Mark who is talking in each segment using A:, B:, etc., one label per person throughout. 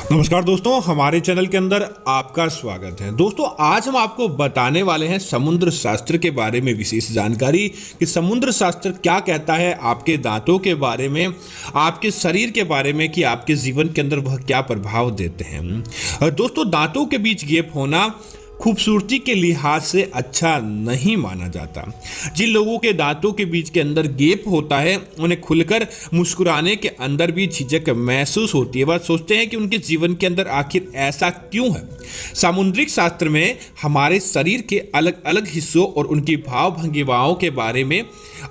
A: नमस्कार दोस्तों, हमारे चैनल के अंदर आपका स्वागत है। दोस्तों, आज हम आपको बताने वाले हैं समुद्र शास्त्र के बारे में विशेष जानकारी कि समुद्र शास्त्र क्या कहता है आपके दांतों के बारे में, आपके शरीर के बारे में, कि आपके जीवन के अंदर वह क्या प्रभाव देते हैं। दोस्तों, दांतों के बीच गैप होना खूबसूरती के लिहाज से अच्छा नहीं माना जाता। जिन लोगों के दांतों के बीच के अंदर गैप होता है उन्हें खुलकर मुस्कुराने के अंदर भी झिझक महसूस होती है। वह सोचते हैं कि उनके जीवन के अंदर आखिर ऐसा क्यों है। सामुद्रिक शास्त्र में हमारे शरीर के अलग अलग हिस्सों और उनकी भाव भंगिमाओं के बारे में,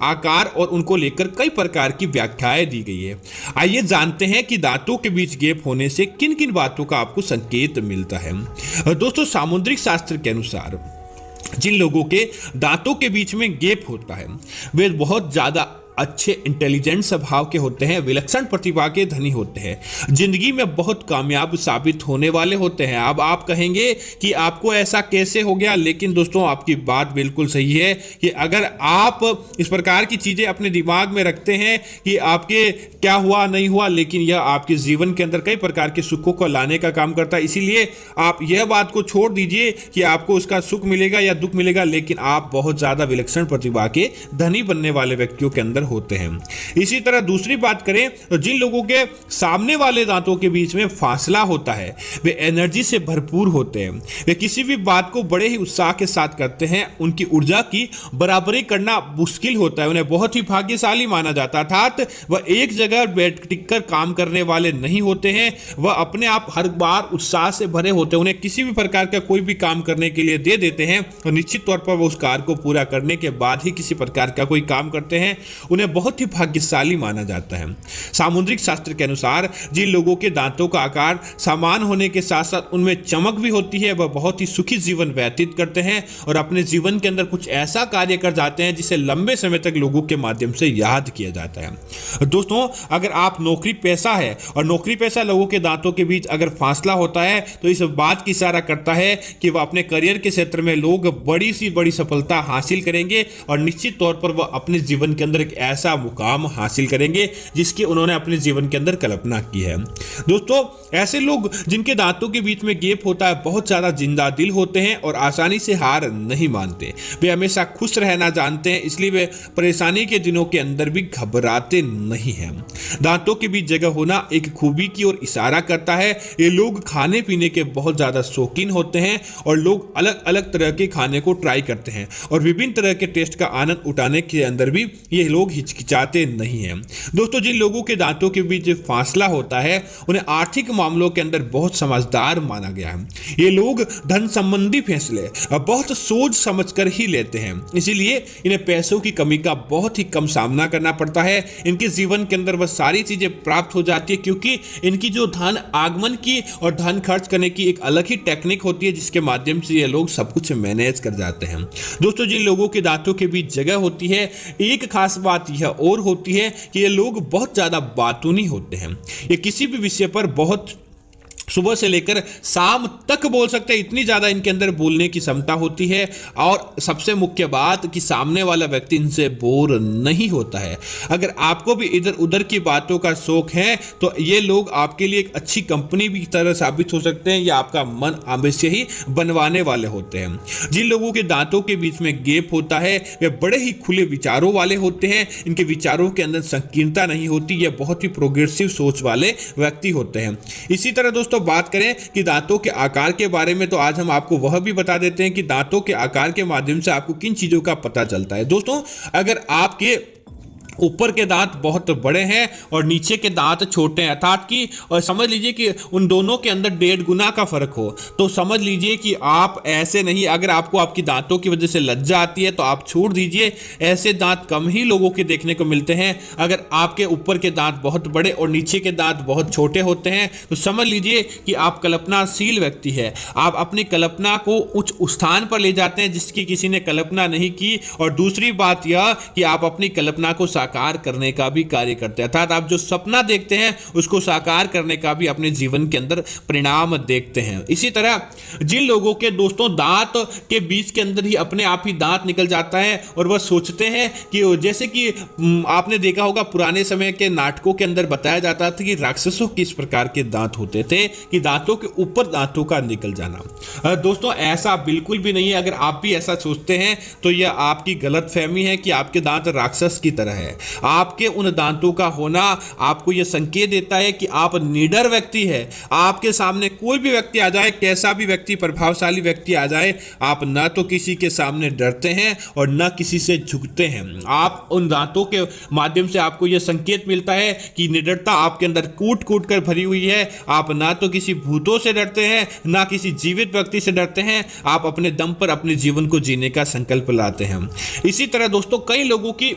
A: आकार और उनको लेकर कई प्रकार की व्याख्याएं दी गई है। आइए जानते हैं कि दांतों के बीच गैप होने से किन किन बातों का आपको संकेत मिलता है। दोस्तों, सामुद्रिक शास्त्र के अनुसार जिन लोगों के दांतों के बीच में गैप होता है वे बहुत ज्यादा अच्छे इंटेलिजेंट स्वभाव के होते हैं, विलक्षण प्रतिभा के धनी होते हैं, जिंदगी में बहुत कामयाब साबित होने वाले होते हैं। अब आप कहेंगे कि आपको ऐसा कैसे हो गया, लेकिन दोस्तों आपकी बात बिल्कुल सही है कि अगर आप इस प्रकार की चीजें अपने दिमाग में रखते हैं कि आपके क्या हुआ नहीं हुआ, लेकिन यह आपके जीवन के अंदर कई प्रकार के सुखों को लाने का काम करता है। इसीलिए आप यह बात को छोड़ दीजिए कि आपको उसका सुख मिलेगा या दुख मिलेगा, लेकिन आप बहुत ज्यादा विलक्षण प्रतिभा के धनी बनने वाले व्यक्तियों के अंदर होते हैं। इसी तरह दूसरी बात करें तो जिन लोगों के सामने वाले दांतों के बीच में फासला होता है वे एनर्जी से भरपूर होते हैं। वे किसी भी बात को बड़े ही उत्साह के साथ करते हैं। उनकी ऊर्जा की बराबरी करना मुश्किल होता है। उन्हें बहुत ही भाग्यशाली माना जाता है। अर्थात वह एक जगह बैठ टिककर काम करने वाले नहीं होते हैं। वह अपने आप हर बार उत्साह से भरे होते हैं। उन्हें किसी भी प्रकार का कोई भी काम करने के लिए दे देते हैं और निश्चित तौर पर वो उस कार्य को पूरा करने के बाद ही किसी प्रकार का कोई काम करते हैं। उन्हें बहुत ही भाग्यशाली माना जाता है। सामुद्रिक शास्त्र के अनुसार जिन लोगों के दांतों का आकार समान होने के साथ साथ उनमें चमक भी होती है, वह बहुत ही सुखी जीवन व्यतीत करते हैं और अपने जीवन के अंदर कुछ ऐसा कार्य कर जाते हैं जिसे लंबे समय तक लोगों के माध्यम से याद किया जाता है। दोस्तों, अगर आप नौकरी पेशा है और नौकरी पेशा लोगों के दांतों के बीच अगर फासला होता है तो इस बात की इशारा करता है कि वह अपने करियर के क्षेत्र में लोग बड़ी सी बड़ी सफलता हासिल करेंगे और निश्चित तौर पर वह अपने जीवन के अंदर एक ऐसा मुकाम हासिल करेंगे जिसकी उन्होंने अपने जीवन के अंदर कल्पना की है। दोस्तों, ऐसे लोग जिनके दांतों के बीच में गैप होता है बहुत ज्यादा जिंदा दिल होते हैं और आसानी से हार नहीं मानते। वे हमेशा खुश रहना जानते हैं, इसलिए वे परेशानी के दिनों के अंदर भी घबराते नहीं हैं। दांतों के बीच जगह होना एक खूबी की ओर इशारा करता है। ये लोग खाने पीने के बहुत ज्यादा शौकीन होते हैं और लोग अलग अलग तरह के खाने को ट्राई करते हैं और विभिन्न तरह के टेस्ट का आनंद उठाने के अंदर भी ये लोग हिचकिचाते नहीं हैं। दोस्तों, जिन लोगों के दांतों के बीच फासला होता है उन्हें आर्थिक मामलों के अंदर बहुत समझदार माना गया है। ये लोग धन संबंधी फैसले बहुत सोच समझकर ही लेते हैं, इसीलिए इन्हें पैसों की कमी का बहुत ही कम सामना करना पड़ता है। इनके जीवन के अंदर वह सारी चीजें प्राप्त हो जाती है क्योंकि इनकी जो धन आगमन की और धन खर्च करने की एक अलग ही टेक्निक होती है जिसके माध्यम से ये लोग सब कुछ मैनेज कर जाते हैं। दोस्तों, जिन लोगों के दांतों के बीच जगह होती है एक खास बात यह और होती है कि ये लोग बहुत ज्यादा बातूनी होते हैं। ये किसी भी विषय पर बहुत सुबह से लेकर शाम तक बोल सकते हैं, इतनी ज़्यादा इनके अंदर बोलने की क्षमता होती है। और सबसे मुख्य बात कि सामने वाला व्यक्ति इनसे बोर नहीं होता है। अगर आपको भी इधर उधर की बातों का शौक है तो ये लोग आपके लिए एक अच्छी कंपनी भी तरह साबित हो सकते हैं या आपका मन अवश्य ही बनवाने वाले होते हैं। जिन लोगों के दांतों के बीच में गैप होता है वे बड़े ही खुले विचारों वाले होते हैं। इनके विचारों के अंदर संकीर्णता नहीं होती। ये बहुत ही प्रोग्रेसिव सोच वाले व्यक्ति होते हैं। इसी तरह दोस्तों, बात करें कि दांतों के आकार के बारे में तो आज हम आपको वह भी बता देते हैं कि दांतों के आकार के माध्यम से आपको किन चीजों का पता चलता है। दोस्तों, अगर आपके ऊपर के दांत बहुत बड़े हैं और नीचे के दांत छोटे हैं, अर्थात कि और समझ लीजिए कि उन दोनों के अंदर 1.5 गुना का फर्क हो, तो समझ लीजिए कि आप ऐसे नहीं, अगर आपको आपकी दांतों की वजह से लज्जा आती है तो आप छोड़ दीजिए। ऐसे दांत कम ही लोगों के देखने को मिलते हैं। अगर आपके ऊपर के दांत बहुत बड़े और नीचे के दांत बहुत छोटे होते हैं तो समझ लीजिए कि आप कल्पनाशील व्यक्ति है। आप अपनी कल्पना को उच्च स्थान पर ले जाते हैं जिसकी किसी ने कल्पना नहीं की। और दूसरी बात यह कि आप अपनी कल्पना को साकार करने का भी कार्य करते हैं, अर्थात आप जो सपना देखते हैं उसको साकार करने का भी अपने जीवन के अंदर परिणाम देखते हैं। इसी तरह जिन लोगों के दोस्तों दांत के बीच के अंदर ही अपने आप ही दांत निकल जाता है और वह सोचते हैं कि जैसे कि आपने देखा होगा पुराने समय के नाटकों के अंदर बताया जाता था कि राक्षसों किस प्रकार के दांत होते थे कि दांतों के ऊपर दांतों का निकल जाना। दोस्तों ऐसा बिल्कुल भी नहीं है। अगर आप भी ऐसा सोचते हैं तो यह आपकी गलतफहमी है कि आपके दांत राक्षस की तरह है। आपके उन दांतों का होना आपको यह संकेत देता है कि आप निडर व्यक्ति है। आपके सामने कोई भी व्यक्ति आ जाए, कैसा भी व्यक्ति, प्रभावशाली व्यक्ति आ जाए, आप न तो किसी के सामने डरते हैं और न किसी से झुकते हैं। आप उन दांतों के माध्यम से आपको यह संकेत मिलता है कि निडरता आपके अंदर कूट कूट कर भरी हुई है। आप ना तो किसी भूतों से डरते हैं, ना किसी जीवित व्यक्ति से डरते हैं। आप अपने दम पर अपने जीवन को जीने का संकल्प लाते हैं। इसी तरह दोस्तों कई लोगों की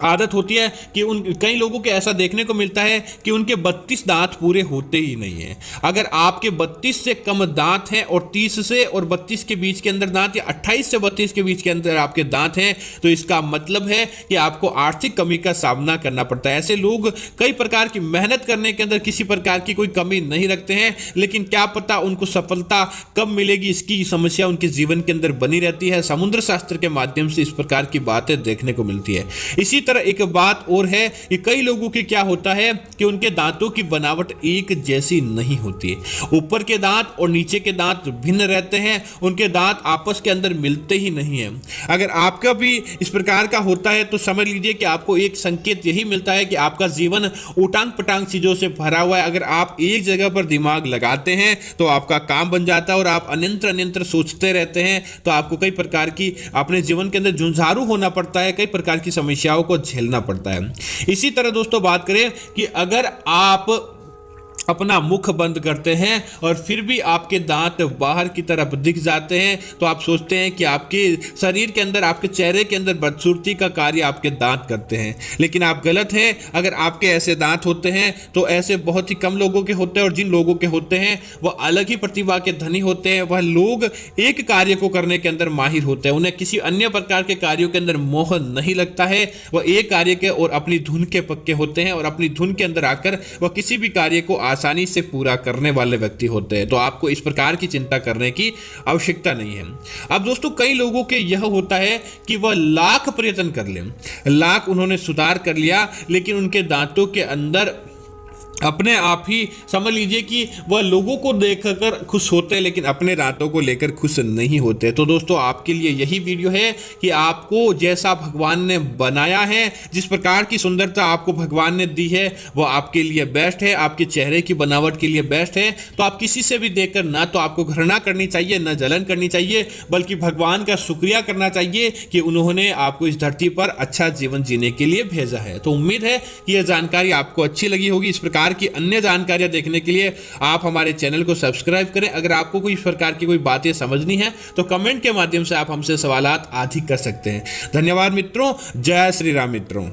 A: आदत होती है कि कई लोगों के ऐसा देखने को मिलता है कि उनके 32 दांत पूरे होते ही नहीं हैं। अगर आपके 32 से कम दांत हैं और 30 से और 32 के बीच के अंदर दांत या 28 से 32 के बीच के अंदर आपके दांत हैं तो इसका मतलब है कि आपको आर्थिक कमी का सामना करना पड़ता है। ऐसे लोग कई प्रकार की मेहनत करने के अंदर किसी प्रकार की कोई कमी नहीं रखते हैं, लेकिन क्या पता उनको सफलता कब मिलेगी इसकी समस्या उनके जीवन के अंदर बनी रहती है। समुद्र शास्त्र के माध्यम से इस प्रकार की बातें देखने को मिलती है। इसी तरह एक बात और है कि कई लोगों के क्या होता है कि उनके दांतों की बनावट एक जैसी नहीं होती है। ऊपर के दांत और नीचे के दांत भिन्न रहते हैं, उनके दांत आपस के अंदर मिलते ही नहीं है। अगर आपका भी इस प्रकार का होता है तो समझ लीजिए कि आपको एक संकेत यही मिलता है कि आपका जीवन उटांग पटांग चीजों से भरा हुआ है। अगर आप एक जगह पर दिमाग लगाते हैं तो आपका काम बन जाता है और आप अन्यंत्र सोचते रहते हैं तो आपको कई प्रकार की अपने जीवन के अंदर झुंझारू होना पड़ता है, कई प्रकार की समस्याओं को झेलना पड़ता है। इसी तरह दोस्तों बात करें कि अगर आप अपना मुख बंद करते हैं और फिर भी आपके दांत बाहर की तरफ दिख जाते हैं तो आप सोचते हैं कि आपके शरीर के अंदर, आपके चेहरे के अंदर बदसूरती का कार्य आपके दांत करते हैं, लेकिन आप गलत हैं। अगर आपके ऐसे दांत होते हैं तो ऐसे बहुत ही कम लोगों के होते हैं और जिन लोगों के होते हैं वह अलग ही प्रतिभा के धनी होते हैं। वह लोग एक कार्य को करने के अंदर माहिर होते हैं, उन्हें किसी अन्य प्रकार के कार्यों के अंदर मोह नहीं लगता है। वह एक कार्य के और अपनी धुन के पक्के होते हैं और अपनी धुन के अंदर आकर वह किसी भी कार्य को आसानी से पूरा करने वाले व्यक्ति होते हैं। तो आपको इस प्रकार की चिंता करने की आवश्यकता नहीं है। अब दोस्तों कई लोगों के यह होता है कि वह लाख प्रयत्न कर लें, लाख उन्होंने सुधार कर लिया, लेकिन उनके दांतों के अंदर अपने आप ही समझ लीजिए कि वह लोगों को देखकर खुश होते हैं लेकिन अपने दांतों को लेकर खुश नहीं होते। तो दोस्तों आपके लिए यही वीडियो है कि आपको जैसा भगवान ने बनाया है, जिस प्रकार की सुंदरता आपको भगवान ने दी है वो आपके लिए बेस्ट है, आपके चेहरे की बनावट के लिए बेस्ट है। तो आप किसी से भी देखकर ना तो आपको घृणा करनी चाहिए, ना जलन करनी चाहिए, बल्कि भगवान का शुक्रिया करना चाहिए कि उन्होंने आपको इस धरती पर अच्छा जीवन जीने के लिए भेजा है। तो उम्मीद है कि यह जानकारी आपको अच्छी लगी होगी। इस प्रकार की अन्य जानकारियां देखने के लिए आप हमारे चैनल को सब्सक्राइब करें। अगर आपको कोई इस प्रकार की कोई बातें समझनी है तो कमेंट के माध्यम से आप हमसे सवालात आदि कर सकते हैं। धन्यवाद मित्रों। जय श्री राम मित्रों।